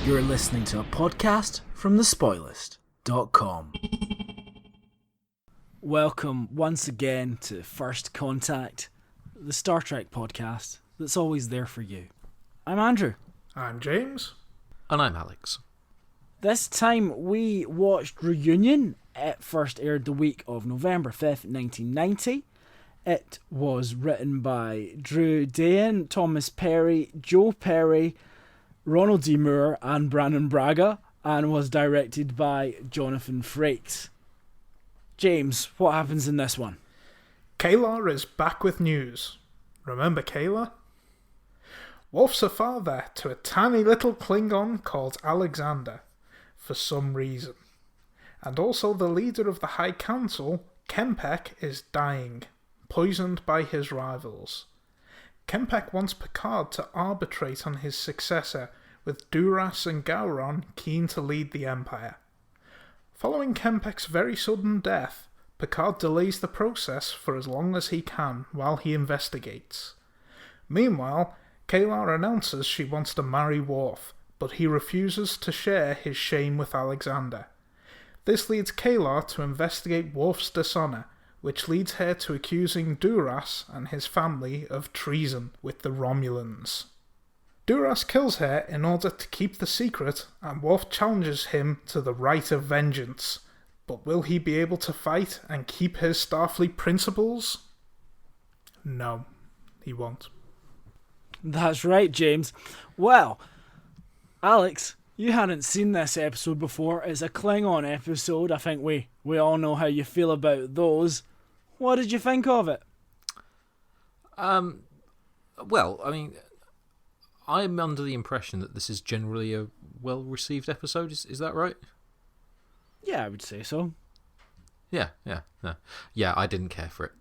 You're listening to a podcast from thespoilist.com. Welcome once again to First Contact, the Star Trek podcast that's always there for you. I'm Andrew. I'm James. And I'm Alex. This time we watched Reunion. It first aired the week of November 5th, 1990. It was written by Drew Dayan, Thomas Perry, Joe Perry, Ronald D. Moore and Brandon Braga, and was directed by Jonathan Frakes. James, what happens in this one? Kayla is back with news. Remember Kayla? Worf's a father to a tiny little Klingon called Alexander, for some reason. And also the leader of the High Council, Kempek, is dying, poisoned by his rivals. Kempek wants Picard to arbitrate on his successor, with Duras and Gowron keen to lead the Empire. Following Kempek's very sudden death, Picard delays the process for as long as he can while he investigates. Meanwhile, Kayla announces she wants to marry Worf, but he refuses to share his shame with Alexander. This leads Kayla to investigate Worf's dishonour, which leads her to accusing Duras and his family of treason with the Romulans. Duras kills her in order to keep the secret, and Worf challenges him to the right of vengeance. But will he be able to fight and keep his Starfleet principles? No, he won't. That's right, James. Well, Alex, you hadn't seen this episode before. It's a Klingon episode. I think we all know how you feel about those. What did you think of it? Well, I mean, I'm under the impression that this is generally a well-received episode. Is that right? Yeah, I would say so. Yeah, no. Yeah, I didn't care for it.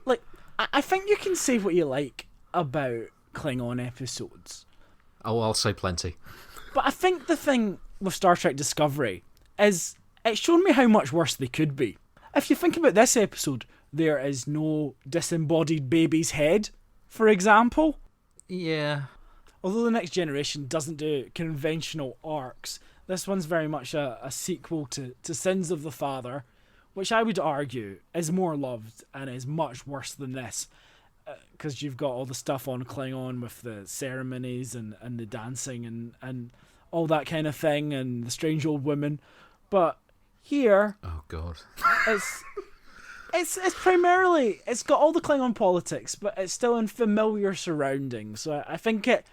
Like, I think you can say what you like about Klingon episodes. Oh, I'll say plenty. But I think the thing with Star Trek Discovery is it's shown me how much worse they could be. If you think about this episode, there is no disembodied baby's head, for example. Yeah. Although The Next Generation doesn't do conventional arcs, this one's very much a sequel to Sins of the Father, which I would argue is more loved and is much worse than this. Because you've got all the stuff on Klingon with the ceremonies and the dancing and all that kind of thing, and the strange old women. But here, oh god, it's primarily, it's got all the Klingon politics, but it's still in familiar surroundings. So I think it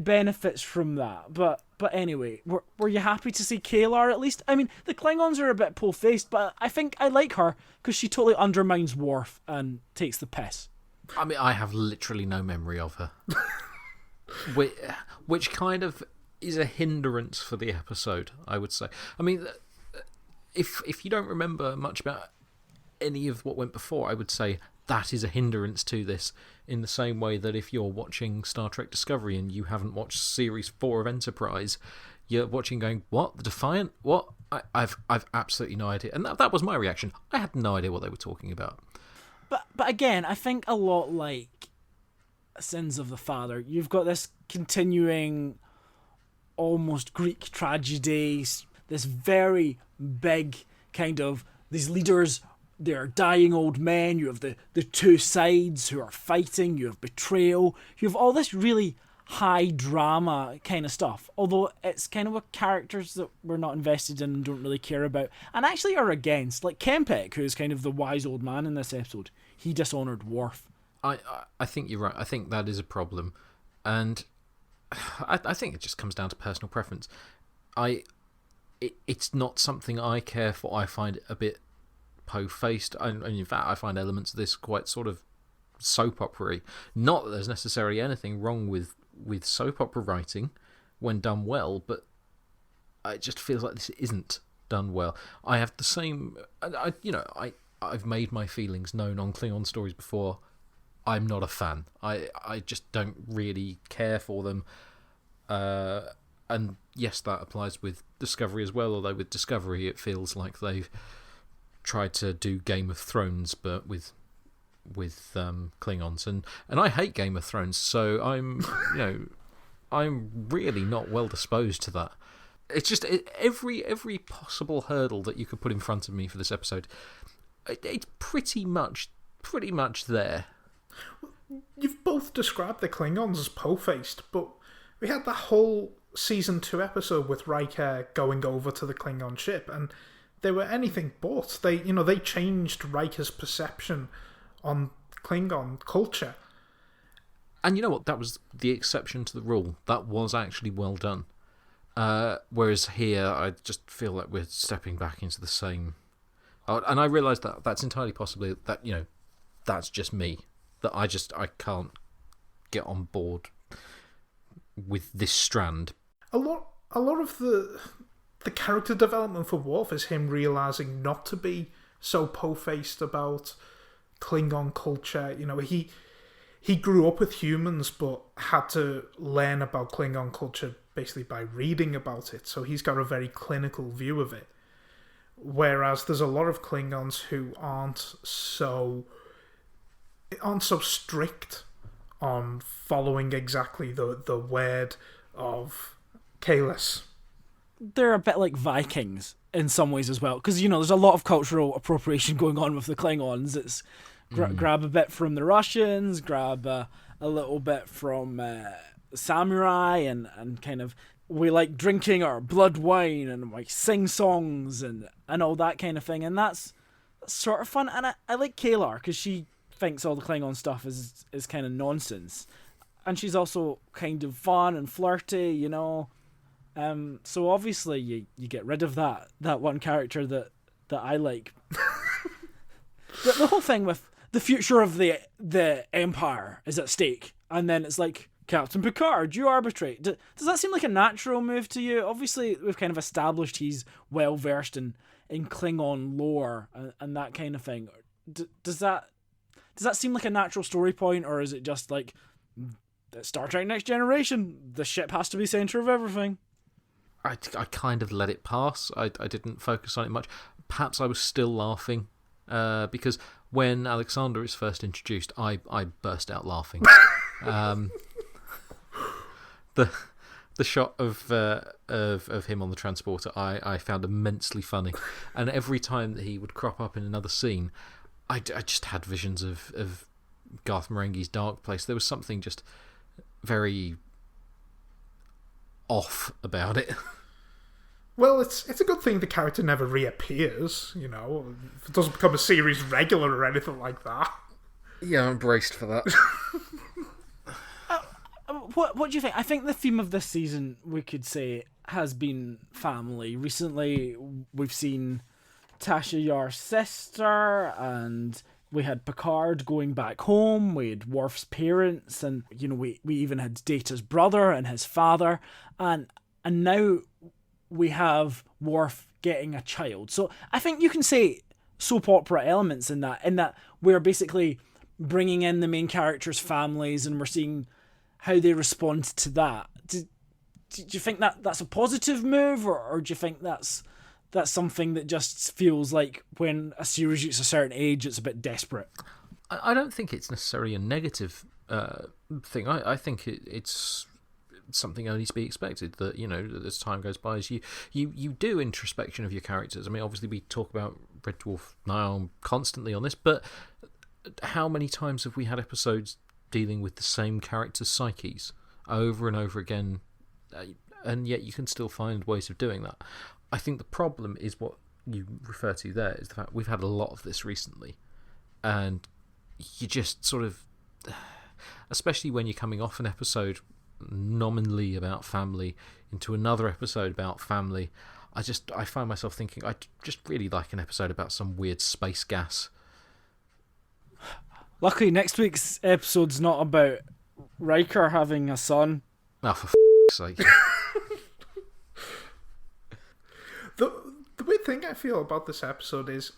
benefits from that. But anyway, were you happy to see Kayla at least? I mean, the Klingons are a bit pole-faced, but I think I like her because she totally undermines Worf and takes the piss. I mean, I have literally no memory of her. which kind of is a hindrance for the episode, I would say. I mean, if you don't remember much about any of what went before, I would say that is a hindrance to this, in the same way that if you're watching Star Trek Discovery and you haven't watched Series 4 of Enterprise, you're watching going, what? The Defiant? What? I've absolutely no idea. And that was my reaction. I had no idea what they were talking about. But again, I think a lot like Sins of the Father, you've got this continuing almost Greek tragedy, this very big kind of, these leaders, they're dying old men, you have the two sides who are fighting, you have betrayal, you have all this really high drama kind of stuff, although it's kind of with characters that we're not invested in and don't really care about, and actually are against, like Kempek, who's kind of the wise old man in this episode. He dishonoured Worf. I think you're right. I think that is a problem, and I think it just comes down to personal preference. It's not something I care for. I find it a bit po-faced, and in fact I find elements of this quite sort of soap opera-y. Not that there's necessarily anything wrong with soap opera writing when done well, but it just feels like this isn't done well. I have the same, I've made my feelings known on Klingon stories before. I'm not a fan. I just don't really care for them. And yes, that applies with Discovery as well, although with Discovery it feels like they've tried to do Game of Thrones, but with Klingons, and I hate Game of Thrones, so I'm I'm really not well disposed to that. It's just every possible hurdle that you could put in front of me for this episode, it's pretty much there. You've both described the Klingons as po-faced, but we had that whole season 2 episode with Riker going over to the Klingon ship, and they were anything but. They changed Riker's perception on Klingon culture. And you know what? That was the exception to the rule. That was actually well done. Whereas here, I just feel like we're stepping back into the same. And I realise that that's entirely possibly that, that's just me. That I can't get on board with this strand. A lot of the character development for Worf is him realising not to be so po-faced about Klingon culture. He grew up with humans but had to learn about Klingon culture basically by reading about it, so he's got a very clinical view of it. Whereas there's a lot of Klingons who aren't so strict on following exactly the word of Kahless. They're a bit like Vikings in some ways as well, because there's a lot of cultural appropriation going on with the Klingons. It's grab a bit from the Russians, grab a little bit from samurai, and kind of we like drinking our blood wine and like sing songs and all that kind of thing, and that's sort of fun. And I like Kaylar because she thinks all the Klingon stuff is kind of nonsense, and she's also kind of fun and flirty, so obviously you get rid of that one character that I like. the whole thing with the future of the Empire is at stake, and then it's like, Captain Picard, you arbitrate. Does that seem like a natural move to you? Obviously, we've kind of established he's well versed in Klingon lore and that kind of thing. Does that seem like a natural story point, or is it just like Star Trek Next Generation? The ship has to be center of everything. I kind of let it pass. I didn't focus on it much. Perhaps I was still laughing because when Alexander is first introduced, I burst out laughing. The shot of him on the transporter I found immensely funny, and every time that he would crop up in another scene, I just had visions of Garth Marenghi's Dark Place. There was something just very off about it. Well, it's a good thing the character never reappears, If it doesn't become a series regular or anything like that. Yeah, I'm braced for that. What do you think? I think the theme of this season, we could say, has been family. Recently, we've seen Tasha Yar's sister, and we had Picard going back home. We had Worf's parents, and we even had Data's brother and his father, and now we have Worf getting a child. So I think you can say soap opera elements in that we're basically bringing in the main characters' families, and we're seeing how they respond to that. Do you think that's a positive move, or do you think that's something that just feels like when a series reaches a certain age, it's a bit desperate? I don't think it's necessarily a negative thing. I think it's something only to be expected, that as time goes by, as you do introspection of your characters. I mean, obviously we talk about Red Dwarf now constantly on this, but how many times have we had episodes dealing with the same characters' psyches over and over again, and yet you can still find ways of doing that? I think the problem is what you refer to there, is the fact we've had a lot of this recently, and you just sort of, especially when you're coming off an episode nominally about family into another episode about family, I find myself thinking I just really like an episode about some weird space gas. Luckily, next week's episode's not about Riker having a son. Oh, for f***'s sake. The weird thing I feel about this episode is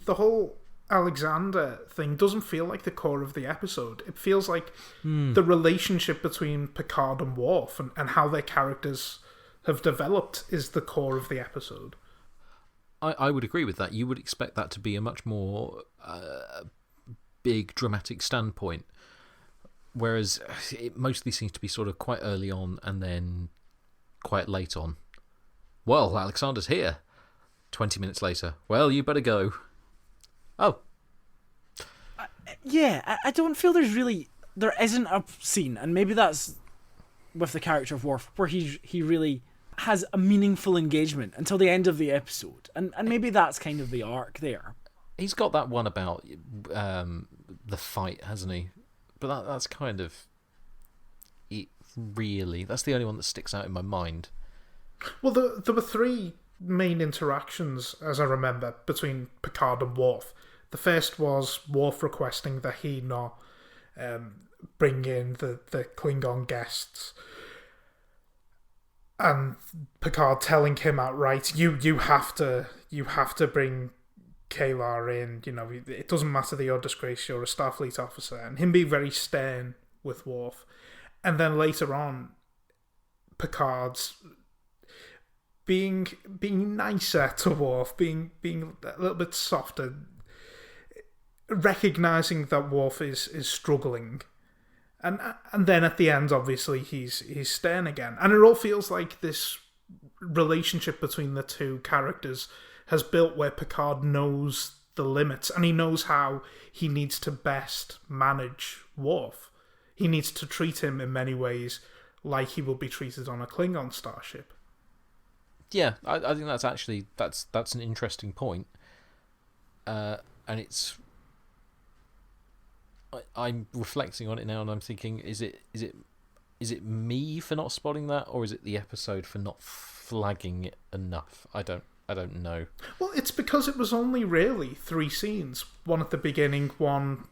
the whole Alexander thing doesn't feel like the core of the episode. It feels like the relationship between Picard and Worf and how their characters have developed is the core of the episode. I would agree with that. You would expect that to be a much more big dramatic standpoint, Whereas it mostly seems to be sort of quite early on and then quite late on. Well, Alexander's here. 20 minutes later. Well, you better go. Oh. I don't feel there isn't a scene, and maybe that's with the character of Worf, where he really has a meaningful engagement until the end of the episode. And maybe that's kind of the arc there. He's got that one about the fight, hasn't he? But that's kind of it, really. That's the only one that sticks out in my mind. Well, there were three main interactions, as I remember, between Picard and Worf. The first was Worf requesting that he not bring in the Klingon guests, and Picard telling him outright, you have to bring Kayla in. You know, it doesn't matter that you're disgraced, you're a Starfleet officer, and him being very stern with Worf. And then later on, Picard's being nicer to Worf, being a little bit softer, recognizing that Worf is struggling, and then at the end, obviously, he's stern again, and it all feels like this relationship between the two characters has built where Picard knows the limits, and he knows how he needs to best manage Worf. He needs to treat him in many ways like he will be treated on a Klingon starship. Yeah, I think that's an interesting point, and it's. I'm reflecting on it now, and I'm thinking: is it me for not spotting that, or is it the episode for not flagging it enough? I don't know. Well, it's because it was only really 3 scenes: one at the beginning, one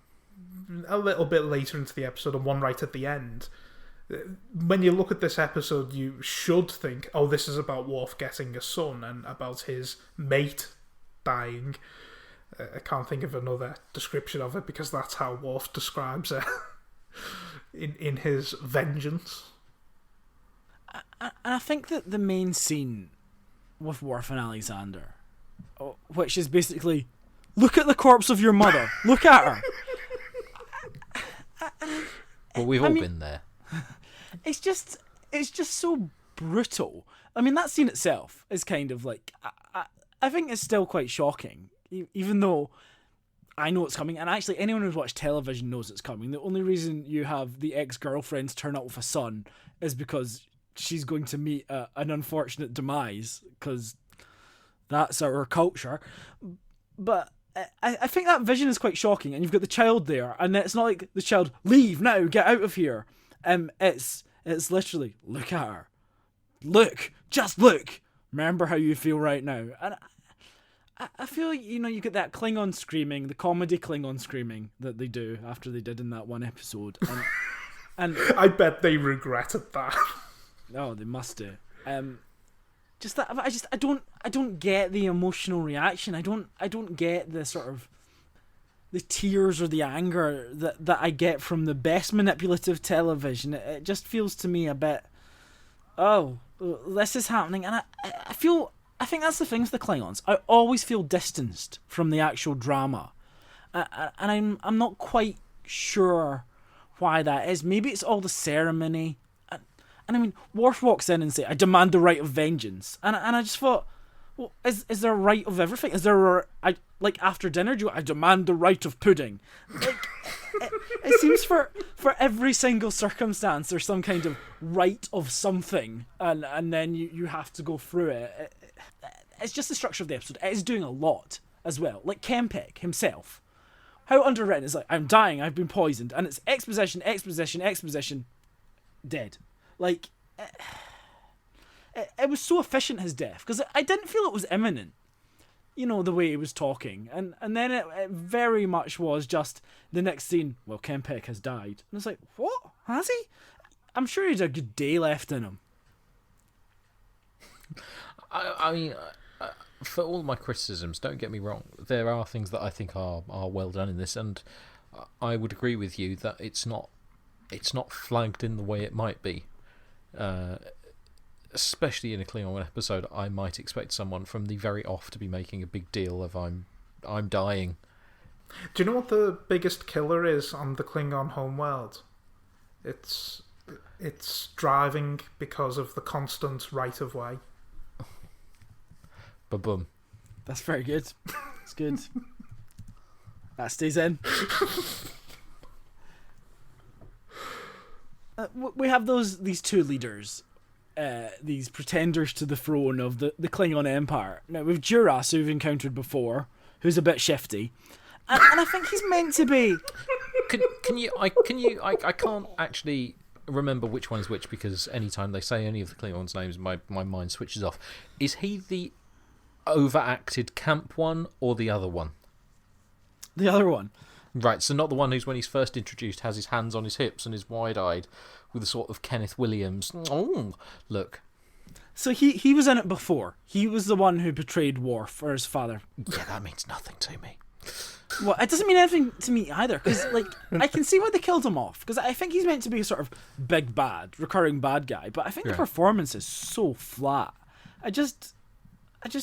a little bit later into the episode, and one right at the end. When you look at this episode, you should think, oh, this is about Worf getting a son and about his mate dying. I can't think of another description of it because that's how Worf describes it in his vengeance. And I think that the main scene with Worf and Alexander, which is basically, look at the corpse of your mother, look at her. Well, we've all been there. It's just so brutal. I mean, that scene itself is kind of like, I think it's still quite shocking, even though I know it's coming. And actually, anyone who's watched television knows it's coming. The only reason you have the ex-girlfriends turn up with a son is because she's going to meet an unfortunate demise, because that's our culture. But I think that vision is quite shocking, and you've got the child there, and it's not like the child, leave now, get out of here. It's literally, look at her. Look, just look. Remember how you feel right now. And I feel, you get that Klingon screaming, the comedy Klingon screaming that they do after they did in that one episode. And I bet they regretted that. Oh, they must do. Just that I don't get the emotional reaction. I don't get the sort of the tears or the anger that I get from the best manipulative television. It just feels to me a bit, oh, this is happening, and I think that's the thing with the Klingons. I always feel distanced from the actual drama, and I'm not quite sure why that is. Maybe it's all the ceremony. And I mean, Worf walks in and says, I demand the right of vengeance. And I just thought, well, is there a right of everything? Is there like after dinner, I demand the right of pudding? Like, it seems for every single circumstance, there's some kind of right of something. And then you have to go through it. It's just the structure of the episode. It is doing a lot as well. Like Kempek himself. How underwritten is like, I'm dying, I've been poisoned. And it's exposition, dead. Like, it was so efficient, his death, because I didn't feel it was imminent, the way he was talking. And then it very much was just the next scene, well, Kempek has died. And it's like, what? Has he? I'm sure he had a good day left in him. I mean, for all my criticisms, don't get me wrong, there are things that I think are well done in this, and I would agree with you that it's not flagged in the way it might be. Especially in a Klingon episode, I might expect someone from the very off to be making a big deal of I'm dying. Do you know what the biggest killer is on the Klingon homeworld? It's driving because of the constant right of way. Ba-boom. That's very good. It's good. That stays in. We have these two leaders, these pretenders to the throne of the Klingon Empire. Now, we've Duras, who we've encountered before, who's a bit shifty. And I think he's meant to be... I can't actually remember which one is which, because anytime they say any of the Klingons' names, my mind switches off. Is he the overacted camp one or the other one? The other one. Right, so not the one who's, when he's first introduced, has his hands on his hips and is wide-eyed with a sort of Kenneth Williams. Oh, look. So he was in it before. He was the one who betrayed Worf, or his father. Yeah, that means nothing to me. Well, it doesn't mean anything to me either, because I can see why they killed him off, because I think he's meant to be a sort of big bad, recurring bad guy, but I think the performance is so flat. I just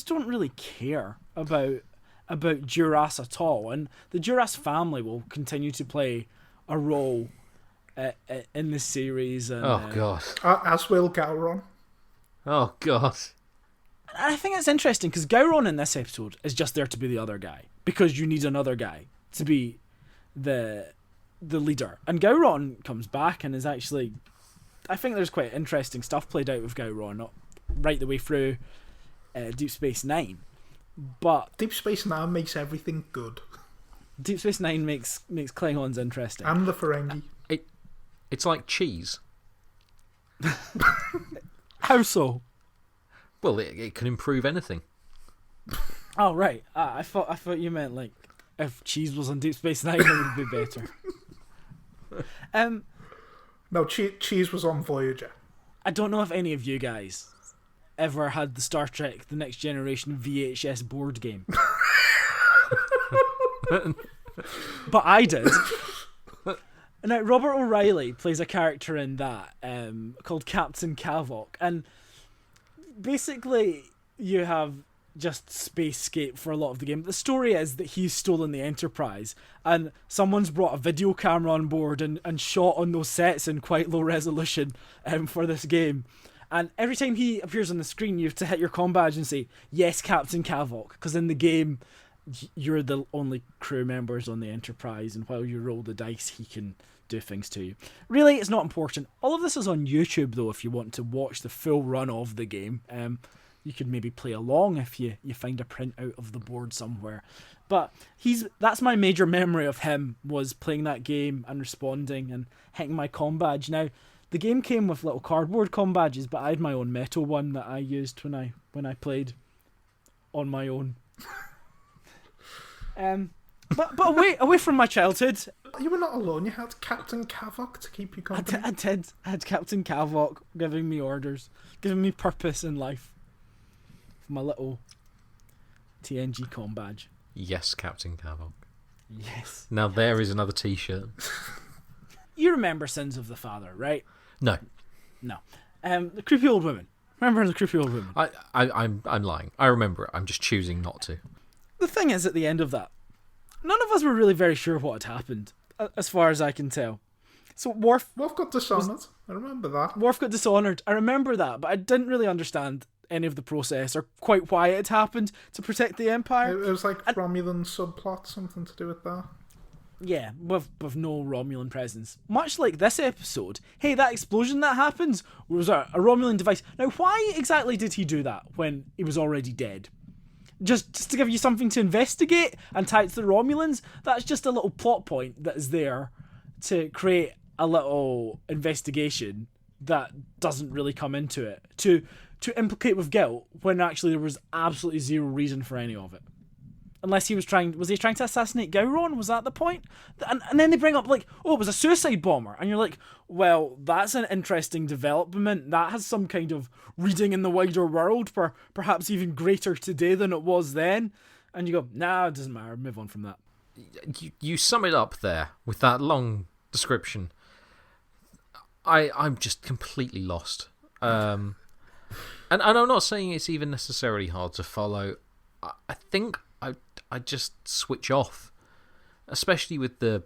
don't really care about Duras at all, and the Duras family will continue to play a role in this series. And, oh god, as will Gowron. Oh god. And I think it's interesting because Gowron in this episode is just there to be the other guy, because you need another guy to be the leader. And Gowron comes back and is actually, I think there's quite interesting stuff played out with Gowron right the way through Deep Space Nine. But Deep Space Nine makes everything good. Deep Space Nine makes Klingons interesting. And the Ferengi. It's like cheese. How so? Well, it can improve anything. Oh right, I thought you meant like if cheese was on Deep Space Nine, it would be better. No, cheese was on Voyager. I don't know if any of you guys ever had the Star Trek The Next Generation VHS board game. But I did. Now, Robert O'Reilly plays a character in that called Captain Kavok, and basically you have just spacescape for a lot of the game. The story is that he's stolen the Enterprise, and someone's brought a video camera on board and shot on those sets in quite low resolution for this game. And every time he appears on the screen, you have to hit your comm badge and say, "Yes, Captain Kavok," because in the game, you're the only crew members on the Enterprise, and while you roll the dice, he can do things to you. Really, it's not important. All of this is on YouTube, though, if you want to watch the full run of the game. You could maybe play along if you find a printout of the board somewhere. But that's my major memory of him, was playing that game and responding and hitting my comm badge. Now, the game came with little cardboard comm badges, but I had my own metal one that I used when I played on my own. But away from my childhood. You were not alone. You had Captain Kavok to keep you company. I did. I had Captain Kavok giving me orders, giving me purpose in life. My little TNG comm badge. Yes, Captain Kavok. Yes. Now there is another T-shirt. You remember Sins of the Father, right? No. The creepy old woman. Remember the creepy old woman? I'm lying. I remember it. I'm just choosing not to. The thing is, at the end of that, none of us were really very sure what had happened, as far as I can tell. So Worf got dishonoured. I remember that. Worf got dishonoured. I remember that, but I didn't really understand any of the process or quite why it happened to protect the Empire. It was like Romulan subplot, something to do with that. Yeah, with no Romulan presence. Much like this episode, hey, that explosion that happens was a Romulan device. Now, why exactly did he do that when he was already dead? Just to give you something to investigate and tie it to the Romulans? That's just a little plot point that is there to create a little investigation that doesn't really come into it. To implicate with guilt when actually there was absolutely zero reason for any of it. Unless he was trying to assassinate Gowron? Was that the point? And then they bring up, like, oh, it was a suicide bomber. And you're like, well, that's an interesting development. That has some kind of reading in the wider world, perhaps even greater today than it was then. And you go, nah, it doesn't matter. Move on from that. You sum it up there with that long description. I'm just completely lost. And I'm not saying it's even necessarily hard to follow. I think I just switch off, especially with the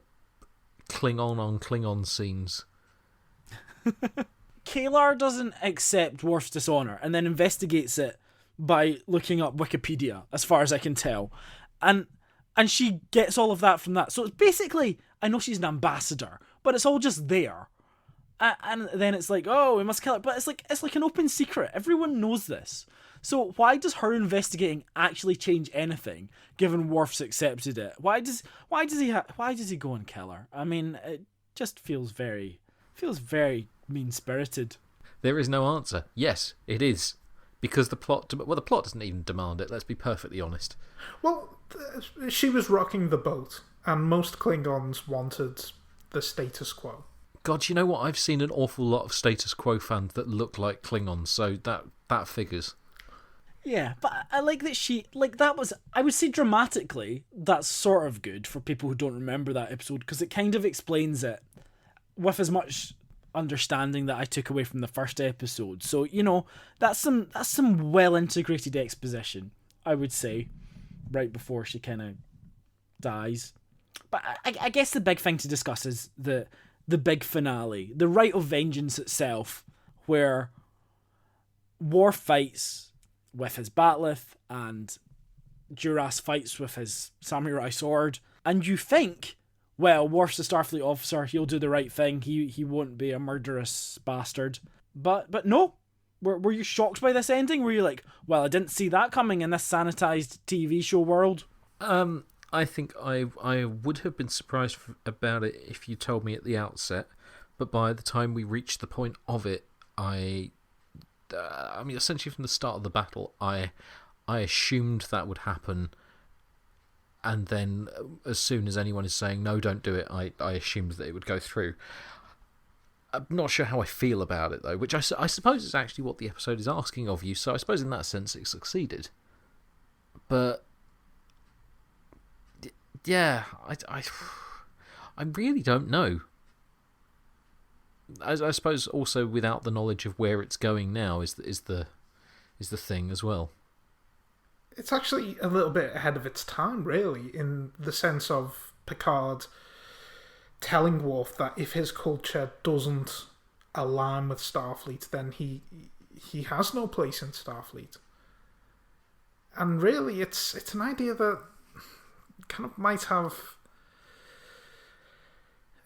Klingon on Klingon scenes. Kalar doesn't accept Worf's dishonor and then investigates it by looking up Wikipedia, as far as I can tell. And she gets all of that from that. So it's basically, I know she's an ambassador, but it's all just there. And then it's like, oh, we must kill her. But it's like an open secret. Everyone knows this. So why does her investigating actually change anything, given Worf's accepted it? Why does he go and kill her? I mean, it just feels very mean-spirited. There is no answer. Yes, it is. Because the plot doesn't even demand it, let's be perfectly honest. Well, she was rocking the boat, and most Klingons wanted the status quo. God, you know what? I've seen an awful lot of status quo fans that look like Klingons, so that figures. Yeah, but I like that that was, I would say dramatically, that's sort of good for people who don't remember that episode, because it kind of explains it with as much understanding that I took away from the first episode. So, that's some well integrated exposition, I would say, right before she kind of dies. But I guess the big thing to discuss is the big finale, the Rite of Vengeance itself, where Worf fights with his bat'leth and Duras fights with his samurai sword, and you think, well, Worf's a Starfleet officer, he'll do the right thing, he won't be a murderous bastard. But no. Were you shocked by this ending? Were you like, well, I didn't see that coming in this sanitized TV show world? I think I would have been surprised about it if you told me at the outset, but by the time we reached the point of it, I mean, essentially from the start of the battle, I assumed that would happen, and then as soon as anyone is saying, no, don't do it, I assumed that it would go through. I'm not sure how I feel about it, though, which I suppose is actually what the episode is asking of you, so I suppose in that sense it succeeded. But yeah, I really don't know. I suppose also without the knowledge of where it's going now is the thing as well. It's actually a little bit ahead of its time, really, in the sense of Picard telling Worf that if his culture doesn't align with Starfleet, then he has no place in Starfleet. And really, it's an idea that kind of might have...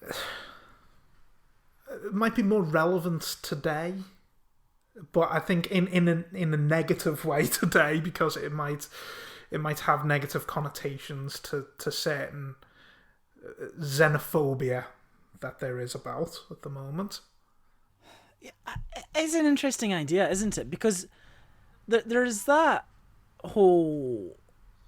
It might be more relevant today, but I think in a negative way today, because it might have negative connotations to certain xenophobia that there is about at the moment. It's an interesting idea, isn't it? Because there's that whole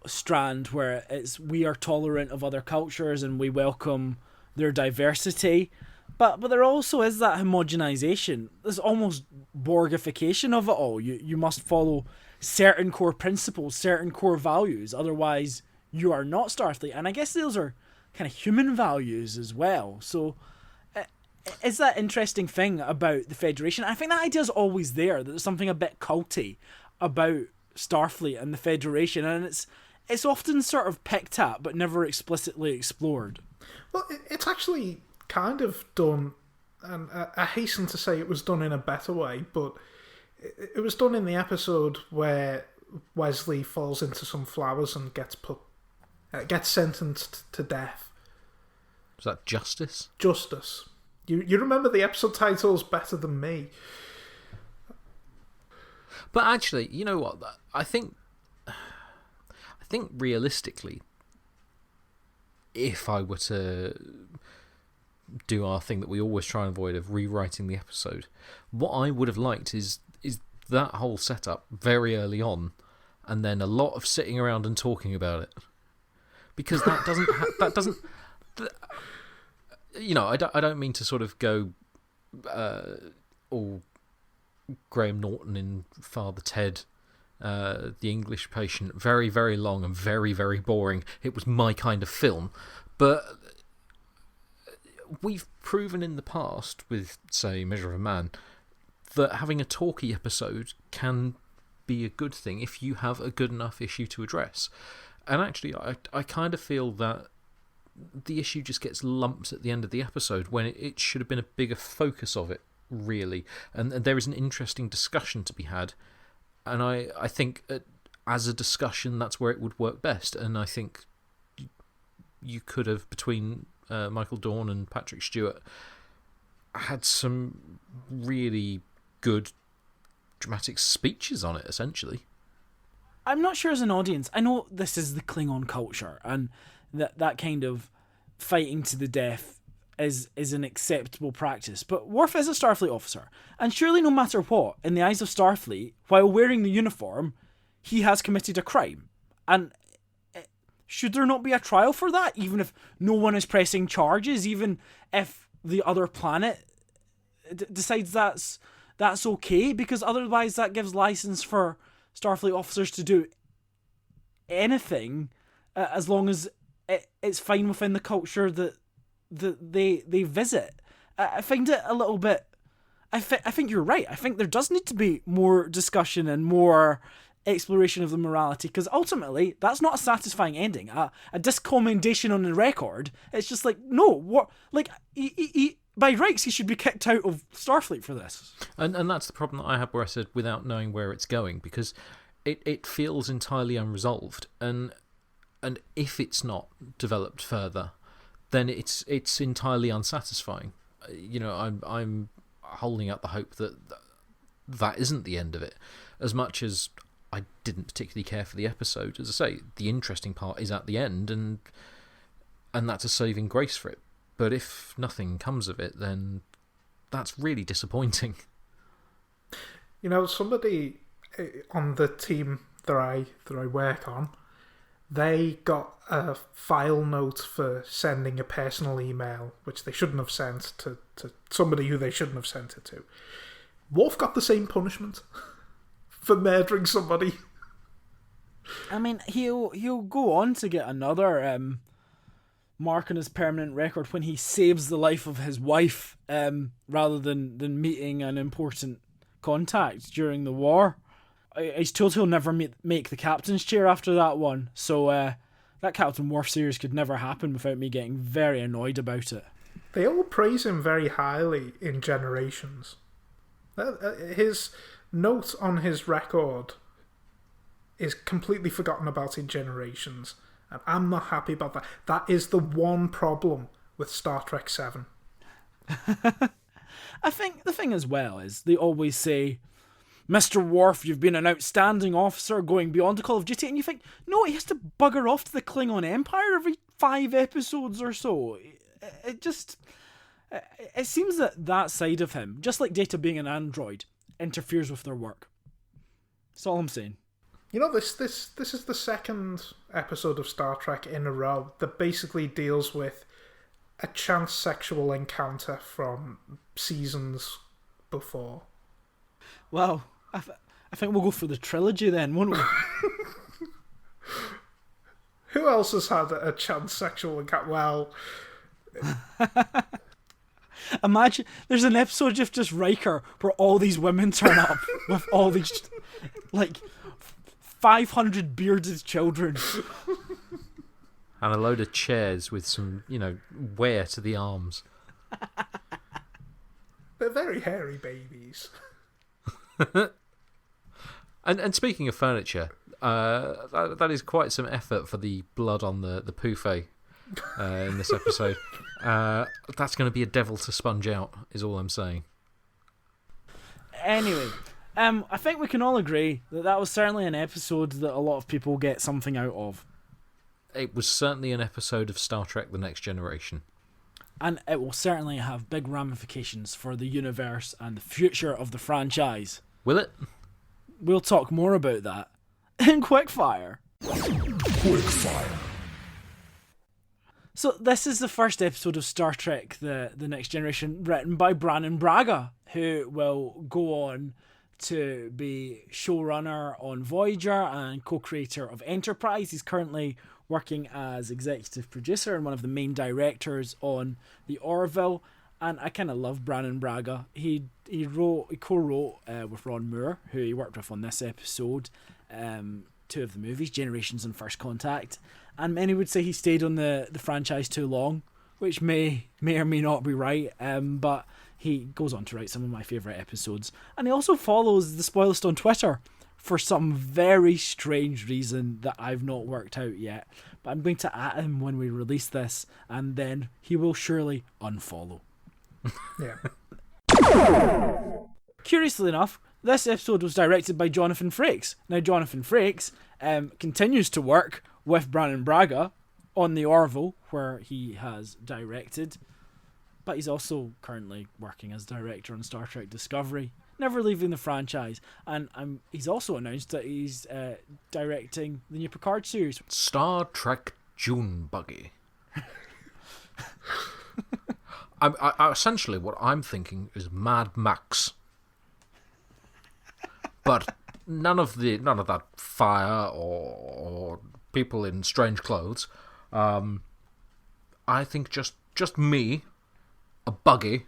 strand where it's we are tolerant of other cultures and we welcome their diversity, but there also is that homogenization. There's almost Borgification of it all. You must follow certain core principles, certain core values, otherwise you are not Starfleet. And I guess those are kind of human values as well. So is that interesting thing about the Federation? I think that idea is always there, that there's something a bit culty about Starfleet and the Federation, and it's often sort of picked at but never explicitly explored. Well, it's actually kind of done, and I hasten to say it was done in a better way, but it was done in the episode where Wesley falls into some flowers and gets sentenced to death. Was that Justice? Justice. You remember the episode titles better than me. But actually, you know what? I think realistically, if I were to do our thing that we always try and avoid of rewriting the episode, what I would have liked is that whole setup very early on, and then a lot of sitting around and talking about it, because that doesn't you know, I don't mean to sort of go all Graham Norton in Father Ted, The English Patient, very, very long and very, very boring. It was my kind of film. But we've proven in the past with, say, Measure of a Man, that having a talky episode can be a good thing if you have a good enough issue to address. And actually, I kind of feel that the issue just gets lumped at the end of the episode when it should have been a bigger focus of it. really. And there is an interesting discussion to be had. And I think as a discussion, that's where it would work best. And I think you could have, between Michael Dorn and Patrick Stewart, had some really good dramatic speeches on it, essentially. I'm not sure as an audience. I know this is the Klingon culture, and that kind of fighting to the death is an acceptable practice. But Worf is a Starfleet officer, and surely no matter what, in the eyes of Starfleet, while wearing the uniform, he has committed a crime. And should there not be a trial for that, even if no one is pressing charges, even if the other planet decides that's okay? Because otherwise that gives license for Starfleet officers to do anything, as long as it's fine within the culture that they visit. I find it a little bit... I think you're right. I think there does need to be more discussion and more exploration of the morality, because ultimately that's not a satisfying ending. A discommendation on the record. It's just like, no, what? Like, he by rights he should be kicked out of Starfleet for this. And that's the problem that I had, where I said without knowing where it's going, because it feels entirely unresolved, and if it's not developed further, then it's entirely unsatisfying. I'm holding out the hope that isn't the end of it. As much as I didn't particularly care for the episode, as I say, the interesting part is at the end, and that's a saving grace for it. But if nothing comes of it, then that's really disappointing. Somebody on the team that I work on, they got a file note for sending a personal email, which they shouldn't have sent to somebody who they shouldn't have sent it to. Worf got the same punishment for murdering somebody. I mean, he'll go on to get another mark on his permanent record when he saves the life of his wife, rather than meeting an important contact during the war. He's told he'll never make the captain's chair after that one, so that Captain Worf series could never happen without me getting very annoyed about it. They all praise him very highly in Generations. His note on his record is completely forgotten about in Generations, and I'm not happy about that. That is the one problem with Star Trek 7. I think the thing as well is they always say, Mr. Worf, you've been an outstanding officer going beyond the call of duty, and you think, no, he has to bugger off to the Klingon Empire every 5 episodes or so. It seems that side of him, just like Data being an android, interferes with their work. That's all I'm saying. This is the second episode of Star Trek in a row that basically deals with a chance sexual encounter from seasons before. Well, I think we'll go for the trilogy then, won't we? Who else has had a chance sexual encounter? Well... Imagine there's an episode of just Riker where all these women turn up with all these, 500 bearded children. And a load of chairs with some, wear to the arms. They're very hairy babies. And speaking of furniture, that is quite some effort for the blood on the poufet in this episode. That's going to be a devil to sponge out, is all I'm saying. Anyway, I think we can all agree that was certainly an episode that a lot of people get something out of. It was certainly an episode of Star Trek The Next Generation. And it will certainly have big ramifications for the universe and the future of the franchise. Will it? We'll talk more about that in Quickfire. Quickfire. So this is the first episode of Star Trek The Next Generation written by Brannon Braga, who will go on to be showrunner on Voyager and co-creator of Enterprise. He's currently working as executive producer and one of the main directors on The Orville. And I kind of love Brannon Braga. He co-wrote with Ron Moore, who he worked with on this episode, 2 of the movies, Generations and First Contact. And many would say he stayed on the franchise too long, which may or may not be right. But he goes on to write some of my favourite episodes. And he also follows the Spoilist on Twitter for some very strange reason that I've not worked out yet. But I'm going to at him when we release this, and then he will surely unfollow. Yeah. Curiously enough, this episode was directed by Jonathan Frakes. Now, Jonathan Frakes continues to work with Brannon Braga on the Orville, where he has directed, but he's also currently working as director on Star Trek Discovery, never leaving the franchise. And he's also announced that he's directing the new Picard series. Star Trek June Buggy. Essentially, what I'm thinking is Mad Max, but none of that fire or people in strange clothes. I think just me, a buggy,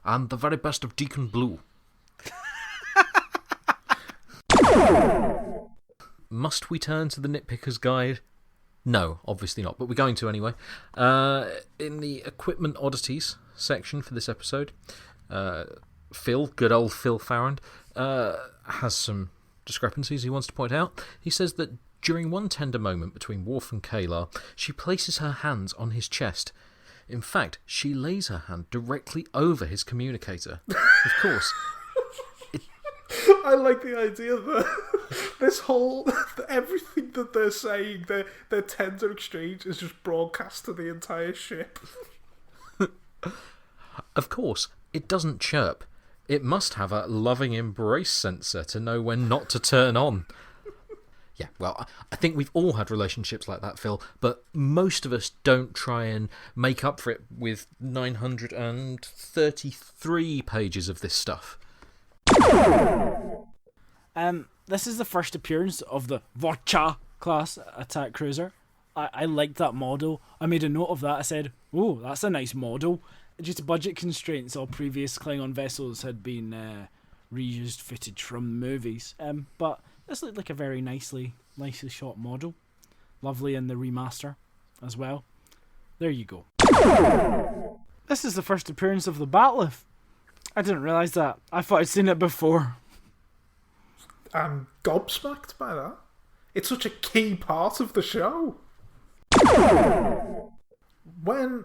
and the very best of Deacon Blue. Must we turn to the Nitpicker's Guide? No, obviously not, but we're going to anyway. In the Equipment Oddities section for this episode, Phil, good old Phil Farrand, has some discrepancies he wants to point out. He says that during one tender moment between Worf and Kayla, she places her hands on his chest. In fact, she lays her hand directly over his communicator. Of course. I like the idea that this whole, everything that they're saying, their tender exchange is just broadcast to the entire ship. Of course, it doesn't chirp. It must have a loving embrace sensor to know when not to turn on. Yeah, well, I think we've all had relationships like that, Phil, but most of us don't try and make up for it with 933 pages of this stuff. This is the first appearance of the Vorcha class attack cruiser. I liked that model. I made a note of that. I said, oh, that's a nice model. Due to budget constraints, all previous Klingon vessels had been reused footage from the movies. But this looked like a very nicely shot model. Lovely in the remaster as well. There you go. This is the first appearance of the Bat'leth. I didn't realise that. I thought I'd seen it before. I'm gobsmacked by that. It's such a key part of the show. When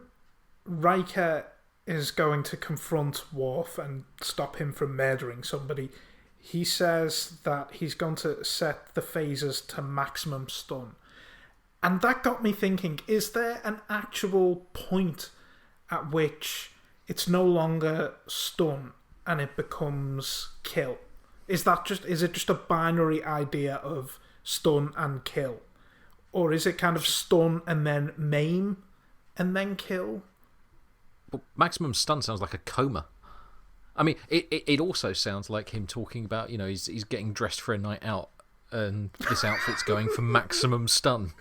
Riker is going to confront Worf and stop him from murdering somebody, he says that he's going to set the phasers to maximum stun. And that got me thinking, is there an actual point at which it's no longer stun and it becomes kill? Is it just a binary idea of stun and kill? Or is it kind of stun and then maim and then kill? Well, maximum stun sounds like a coma. I mean, it also sounds like him talking about, he's getting dressed for a night out and this outfit's going for maximum stun.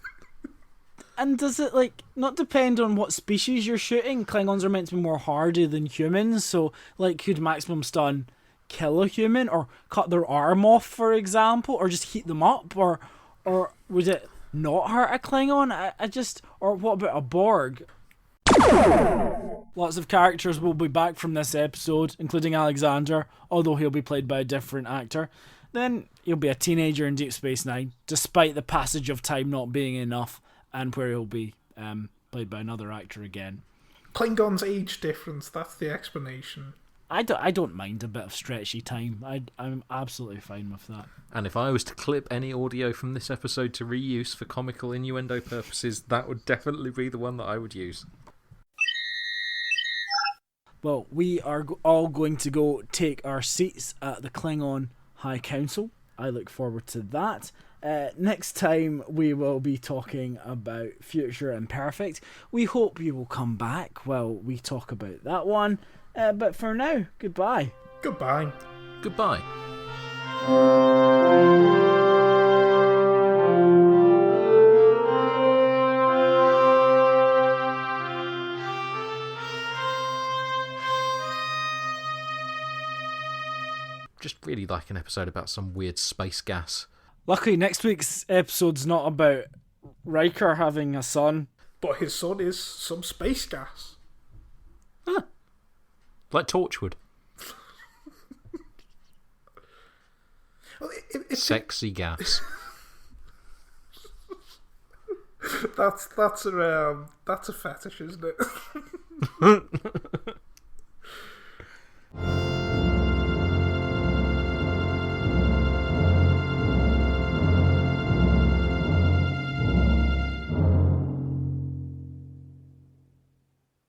And does it, not depend on what species you're shooting? Klingons are meant to be more hardy than humans, so, could maximum stun kill a human or cut their arm off, for example, or just heat them up, or would it not hurt a Klingon? Or what about a Borg? Lots of characters will be back from this episode, including Alexander, although he'll be played by a different actor. Then he'll be a teenager in Deep Space Nine, despite the passage of time not being enough, and where he'll be played by another actor again. Klingon's age difference, that's the explanation. I don't mind a bit of stretchy time. I'm absolutely fine with that. And if I was to clip any audio from this episode to reuse for comical innuendo purposes, that would definitely be the one that I would use. Well, we are all going to go take our seats at the Klingon High Council. I look forward to that. Next time we will be talking about Future Imperfect. We hope you will come back while we talk about that one. But for now, goodbye. Goodbye. Goodbye. Just really like an episode about some weird space gas. Luckily, next week's episode's not about Riker having a son. But his son is some space gas. Huh. Like Torchwood. Well, Sexy gas. that's a fetish, isn't it?